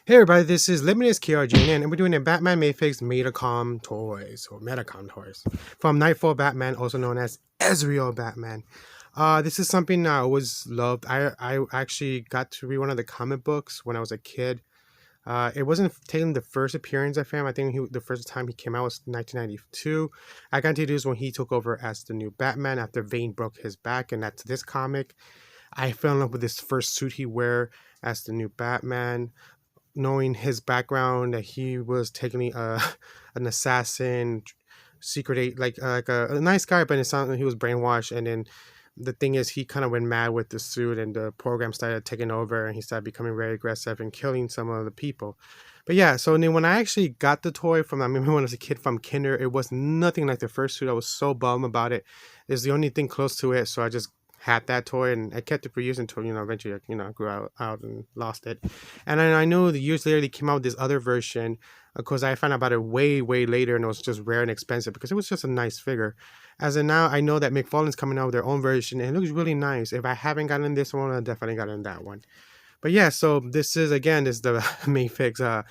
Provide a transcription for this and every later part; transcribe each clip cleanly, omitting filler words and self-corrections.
Hey everybody, this is Limitless KRG, and we're doing a Batman Mafex Medicom toys, or Medicom toys, from Knightfall Batman, also known as Ezreal Batman. This is something I always loved. I actually got to read one of the comic books when I was a kid. It wasn't taking the first appearance of him. I think the first time he came out was 1992. I got introduced when he took over as the new Batman after Vane broke his back, and that's this comic. I fell in love with this first suit he wear as the new Batman, knowing his background, that he was technically an assassin, secret like a nice guy, but it sounded like he was brainwashed. And then the thing is, he kind of went mad with the suit, and the program started taking over, and he started becoming very aggressive and killing some of the people. But yeah, so then when I actually got the toy from, I remember when I was a kid from Kinder, it was nothing like the first suit. I was so bummed about it. It's the only thing close to it, so I just had that toy, and I kept it for years until eventually I grew out and lost it. And then I know the years later they came out with this other version, because I found out about it way later, and it was just rare and expensive because it was just a nice figure. As of now, I know that McFarlane's coming out with their own version, and it looks really nice. If I haven't gotten this one, I definitely gotten that one. But yeah, so this is the Mafex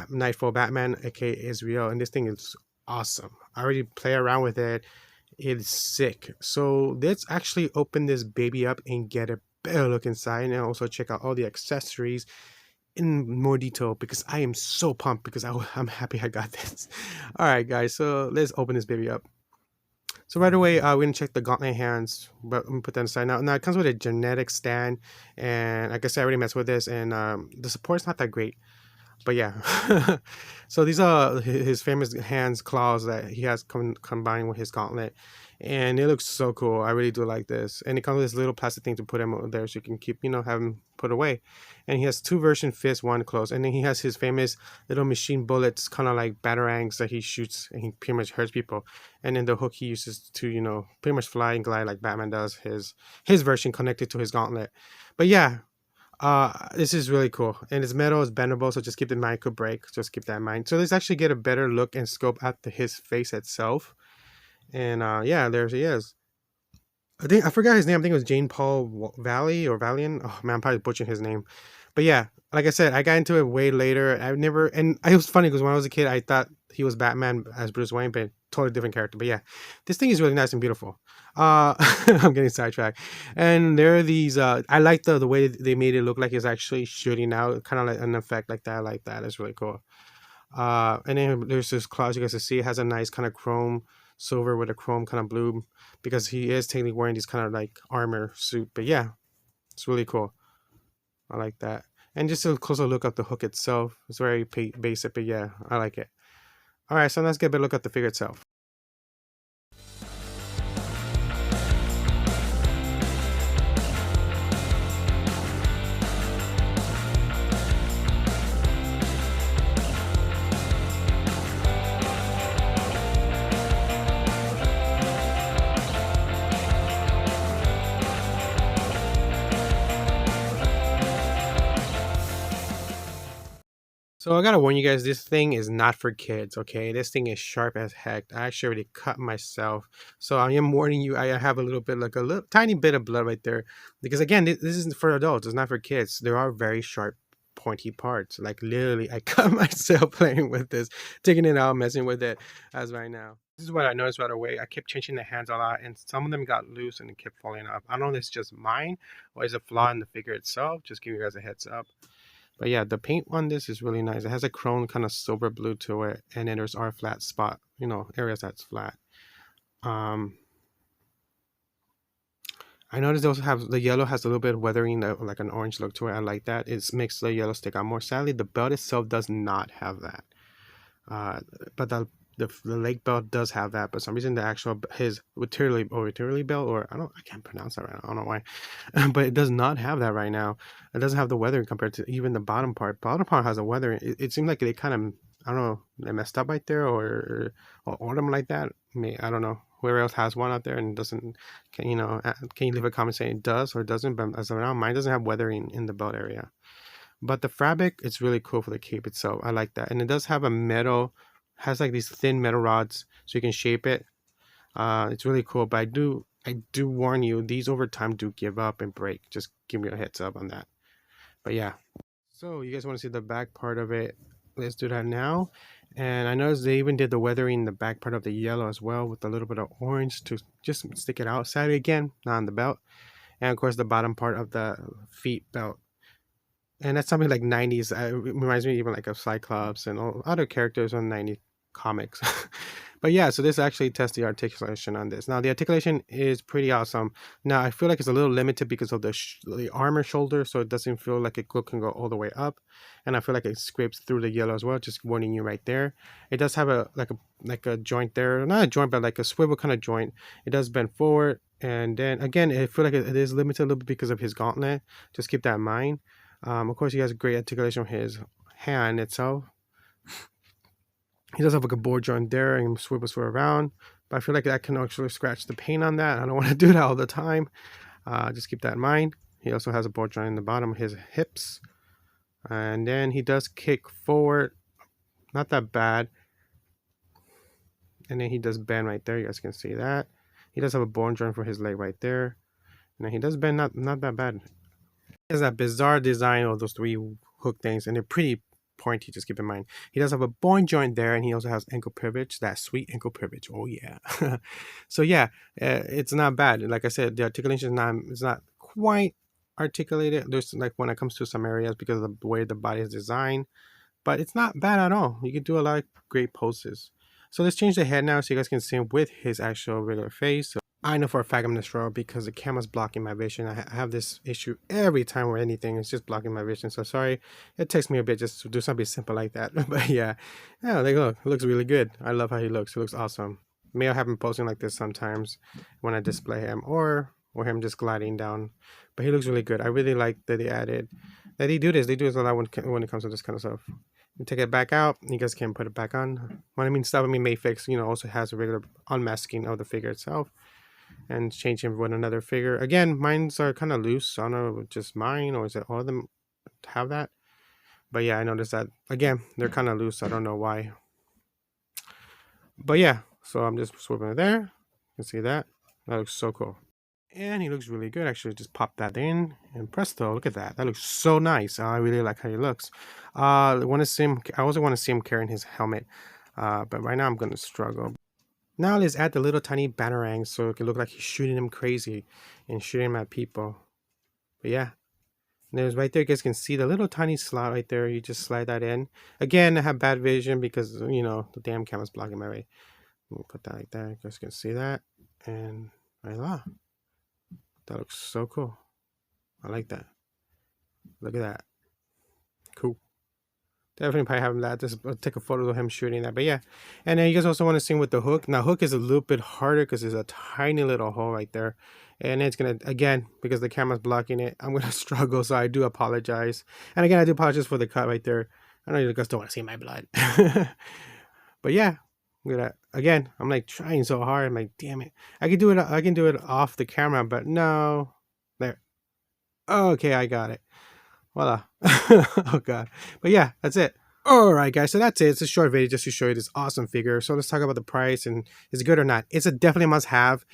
Knightfall Batman, aka Israel, and this thing is awesome. I already play around with it. It's sick. So let's actually open this baby up and get a better look inside, and also check out all the accessories in more detail, because I am so pumped, because I'm happy I got this. All right, guys, so let's open this baby up. So right away, we're gonna check the gauntlet hands, but let me put that aside now. Now it comes with a genetic stand, and like I said, I already messed with this, and the support's not that great. But yeah, so these are his famous hands claws that he has combined with his gauntlet, and it looks so cool. I really do like this, and it comes with this little plastic thing to put him there, so you can keep have him put away. And he has two version fists, one close, and then he has his famous little machine bullets, kind of like batarangs, that he shoots, and he pretty much hurts people. And then the hook he uses to pretty much fly and glide like Batman does. His version connected to his gauntlet. But yeah, this is really cool, and his metal is bendable, so just keep in mind it could break. Just keep that in mind. So let's actually get a better look and scope at his face itself. And yeah, there he is. I forgot his name. I think it was Jane Paul Valley or Valiant. Oh man, I'm probably butchering his name. But yeah, like I said, I got into it way later. I've never, and it was funny because when I was a kid, I thought he was Batman as Bruce Wayne, but totally different character. But yeah, this thing is really nice and beautiful. I'm getting sidetracked. And there are these. I like the way they made it look like it's actually shooting out, kind of like an effect like that. I like that. It's really cool. And then there's this claws, you guys can see it has a nice kind of chrome silver with a chrome kind of blue, because he is technically wearing these kind of like armor suit. But yeah, it's really cool. I like that. And just a closer look at the hook itself. It's very basic, but yeah, I like it. All right, so let's get a better look at the figure itself. So I gotta warn you guys, this thing is not for kids, okay? This thing is sharp as heck. I actually already cut myself. So I am warning you, I have a little bit, like a little tiny bit of blood right there. Because again, this isn't for adults, it's not for kids. There are very sharp, pointy parts. Like literally, I cut myself playing with this, taking it out, messing with it as right now. This is what I noticed right away. I kept changing the hands a lot, and some of them got loose and it kept falling off. I don't know if it's just mine or is a flaw in the figure itself. Just give you guys a heads up. But yeah, the paint on this is really nice. It has a chrome kind of silver blue to it, and then there's our flat spot, areas that's flat. Um, I noticed they also have the yellow has a little bit of weathering, like an orange look to it. I like that. It makes the yellow stick out more. Sadly, the belt itself does not have that. But the leg belt does have that. But for some reason, the actual his Utility belt, or I can't pronounce that right now. I don't know why, but it does not have that right now. It doesn't have the weathering compared to even the bottom part. Bottom part has a weathering. It seems like they kind of, I don't know, they messed up right there, or them like that. I don't know. Whoever else has one out there and doesn't, can you leave a comment saying it does or doesn't? But as of now, mine doesn't have weathering in the belt area. But the fabric, it's really cool for the cape itself. I like that, and it does have a metal, has like these thin metal rods, so you can shape it. It's really cool. But I do warn you, these over time do give up and break. Just give me a heads up on that. But yeah. So you guys want to see the back part of it? Let's do that now. And I noticed they even did the weathering in the back part of the yellow as well, with a little bit of orange to just stick it out. Sadly, again, not on the belt. And of course the bottom part of the feet belt. And that's something like 90s. It reminds me even like of Cyclops and all other characters on 90 comics. But yeah, so this actually tests the articulation on this. Now the articulation is pretty awesome. Now I feel like it's a little limited because of the armor shoulder, so it doesn't feel like it can go all the way up. And I feel like it scrapes through the yellow as well, just warning you right there. It does have a like a joint there, not a joint, but like a swivel kind of joint. It does bend forward, and then again, I feel like it is limited a little bit because of his gauntlet. Just keep that in mind. Of course, he has a great articulation on his hand itself. He does have like a board joint there and swivels around, but I feel like I can actually scratch the paint on that. I don't want to do that all the time. Just keep that in mind. He also has a board joint in the bottom of his hips, and then he does kick forward, not that bad, and then he does bend right there. You guys can see that. He does have a board joint for his leg right there, and then he does bend, not that bad. He has that bizarre design of those three hook things, and they're pretty pointy, just keep in mind. He does have a bone joint there, and he also has ankle privilege, that sweet ankle privilege. Oh yeah. So yeah, it's not bad. Like I said, the articulation is not quite articulated. There's like when it comes to some areas because of the way the body is designed, but it's not bad at all. You can do a lot of great poses. So let's change the head now so you guys can see him with his actual regular face. So I know for a fact I'm gonna struggle because the camera's blocking my vision. I have this issue every time or anything. It's just blocking my vision. So sorry, it takes me a bit just to do something simple like that. But yeah, like look, it looks really good. I love how he looks. He looks awesome. May I have him posing like this sometimes when I display him, or him just gliding down. But he looks really good. I really like that they do this. They do this a lot when it comes to this kind of stuff. You take it back out, you guys can put it back on. When I mean stuff, I mean Mafex, also has a regular unmasking of the figure itself. And change him with another figure. Again, mines are kind of loose. I don't know, just mine, or is it all of them have that? But yeah, I noticed that again, they're kind of loose. I don't know why. But yeah, so I'm just swooping it there. You can see that. That looks so cool. And he looks really good. Actually, just pop that in, and presto, look at that. That looks so nice. I really like how he looks. I want to see him. I also want to see him carrying his helmet. But right now I'm gonna struggle. Now let's add the little tiny batarang so it can look like he's shooting him crazy and shooting him at people. But yeah, and there's right there, you guys can see the little tiny slot right there. You just slide that in. Again, I have bad vision because the damn camera's blocking my way. Let me put that like that. You guys can see that, and voila, that looks so cool. I like that. Look at that. Cool. Definitely probably have that. Just take a photo of him shooting that. But yeah, and then you guys also want to see with the hook. Now hook is a little bit harder because there's a tiny little hole right there, and it's gonna, again, because the camera's blocking it, I'm gonna struggle. So I do apologize. And again, I do apologize for the cut right there. I know you guys don't want to see my blood. But yeah, again, I'm like trying so hard. I'm like, damn it, I can do it off the camera, but no. There. Okay, I got it. Voila. Oh god. But yeah, that's it. Alright guys, so that's it. It's a short video just to show you this awesome figure. So let's talk about the price and is it good or not. It's a definitely must have.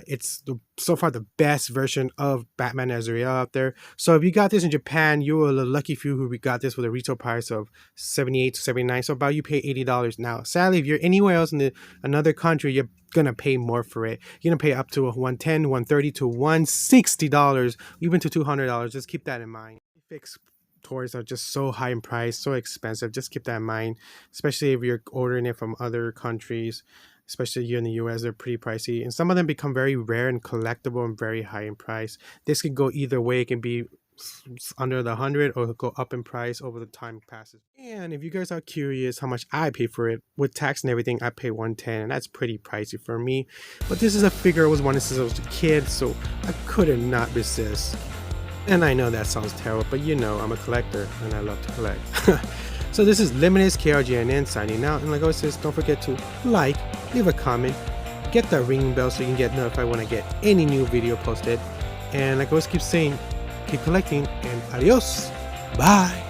It's so far the best version of Batman Azrael out there. So if you got this in Japan, you were the lucky few who got this with a retail price of $78 to $79. So about you pay $80 now. Sadly, if you're anywhere else in another country, you're gonna pay more for it. You're gonna pay up to $110, $130 to $160, even to $200. Just keep that in mind. Mafex toys are just so high in price, so expensive. Just keep that in mind, especially if you're ordering it from other countries, especially here in the US. They're pretty pricey, and some of them become very rare and collectible and very high in price. This could go either way. It can be under the 100 or go up in price over the time passes. And if you guys are curious how much I pay for it with tax and everything, I pay $110, and that's pretty pricey for me. But this is a figure I was wanting since I was a kid, so I couldn't not resist. And I know that sounds terrible, but I'm a collector and I love to collect. So this is Limitless KRGNN signing out, and like I always says, don't forget to like, leave a comment, get that ringing bell so you can get notified when I get any new video posted. And like I always keep saying, keep collecting, and adios, bye.